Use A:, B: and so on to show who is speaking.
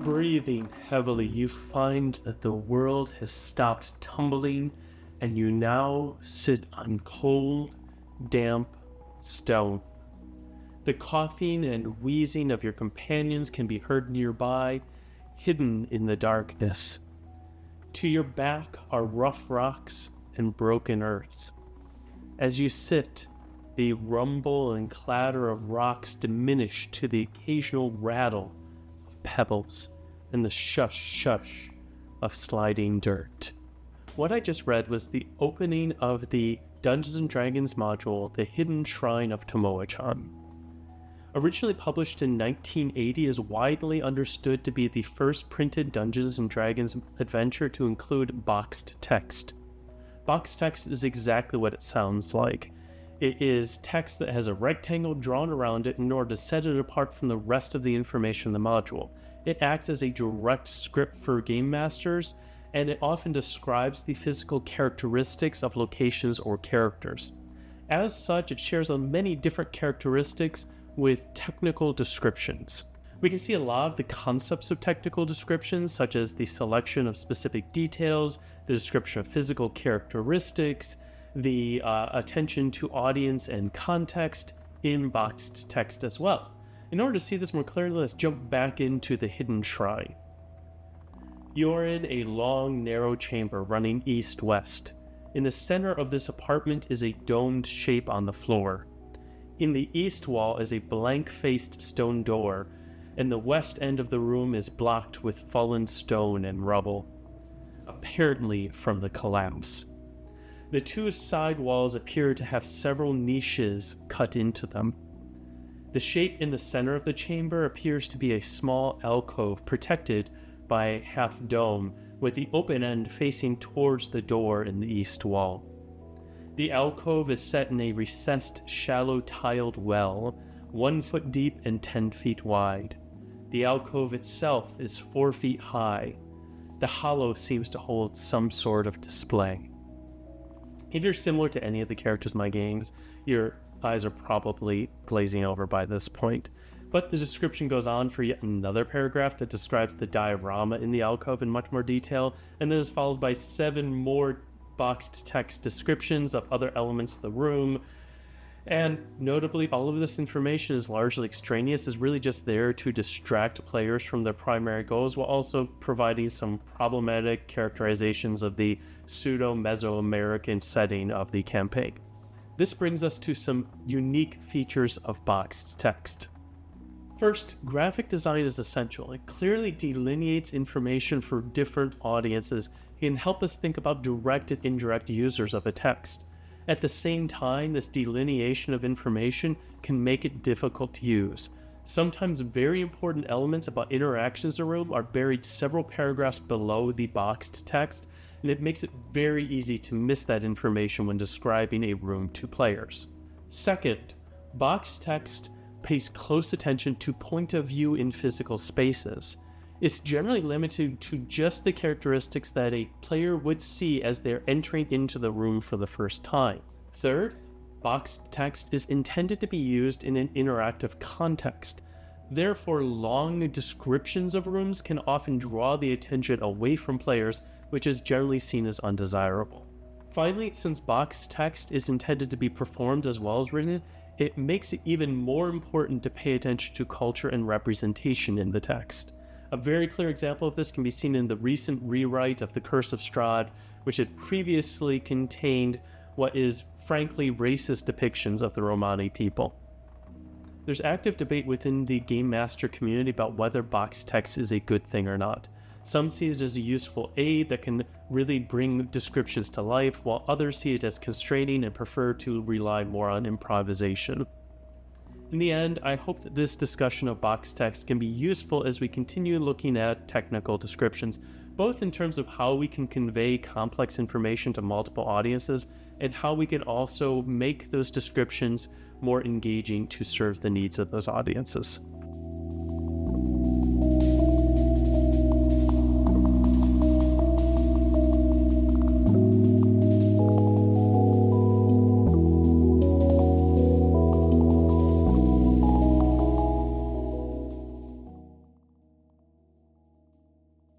A: Breathing heavily, you find that the world has stopped tumbling and you now sit on cold, damp stone. The coughing and wheezing of your companions can be heard nearby, hidden in the darkness. To your back are rough rocks and broken earth. As you sit, the rumble and clatter of rocks diminish to the occasional rattle of pebbles and the shush of sliding dirt. What I just read was the opening of the Dungeons & Dragons module, The Hidden Shrine of Tamoachan. Originally published in 1980, is widely understood to be the first printed Dungeons & Dragons adventure to include boxed text. Boxed text is exactly what it sounds like. It is text that has a rectangle drawn around it in order to set it apart from the rest of the information in the module. It acts as a direct script for game masters, and it often describes the physical characteristics of locations or characters. As such, it shares many different characteristics with technical descriptions. We can see a lot of the concepts of technical descriptions, such as the selection of specific details, the description of physical characteristics, the attention to audience and context in boxed text as well. In order to see this more clearly, let's jump back into the Hidden Shrine. You're in a long, narrow chamber running east-west. In the center of this apartment is a domed shape on the floor. In the east wall is a blank-faced stone door, and the west end of the room is blocked with fallen stone and rubble, apparently from the collapse. The two side walls appear to have several niches cut into them. The shape in the center of the chamber appears to be a small alcove protected by a half dome, with the open end facing towards the door in the east wall. The alcove is set in a recessed, shallow tiled well, 1 foot deep and 10 feet wide. The alcove itself is 4 feet high. The hollow seems to hold some sort of display. If you're similar to any of the characters in my games, your eyes are probably glazing over by this point. But the description goes on for yet another paragraph that describes the diorama in the alcove in much more detail, and then is followed by 7 more boxed text descriptions of other elements of the room. And notably, all of this information is largely extraneous, is really just there to distract players from their primary goals, while also providing some problematic characterizations of the pseudo-Mesoamerican setting of the campaign. This brings us to some unique features of boxed text. First, graphic design is essential. It clearly delineates information for different audiences and help us think about direct and indirect users of a text. At the same time, this delineation of information can make it difficult to use. Sometimes very important elements about interactions in a room are buried several paragraphs below the boxed text, and it makes it very easy to miss that information when describing a room to players. Second, boxed text pays close attention to point of view in physical spaces. It's generally limited to just the characteristics that a player would see as they're entering into the room for the first time. Third, boxed text is intended to be used in an interactive context. Therefore, long descriptions of rooms can often draw the attention away from players, which is generally seen as undesirable. Finally, since boxed text is intended to be performed as well as written, it makes it even more important to pay attention to culture and representation in the text. A very clear example of this can be seen in the recent rewrite of The Curse of Strahd, which had previously contained what is frankly racist depictions of the Romani people. There's active debate within the Game Master community about whether boxed text is a good thing or not. Some see it as a useful aid that can really bring descriptions to life, while others see it as constraining and prefer to rely more on improvisation. In the end, I hope that this discussion of boxed text can be useful as we continue looking at technical descriptions, both in terms of how we can convey complex information to multiple audiences, and how we can also make those descriptions more engaging to serve the needs of those audiences.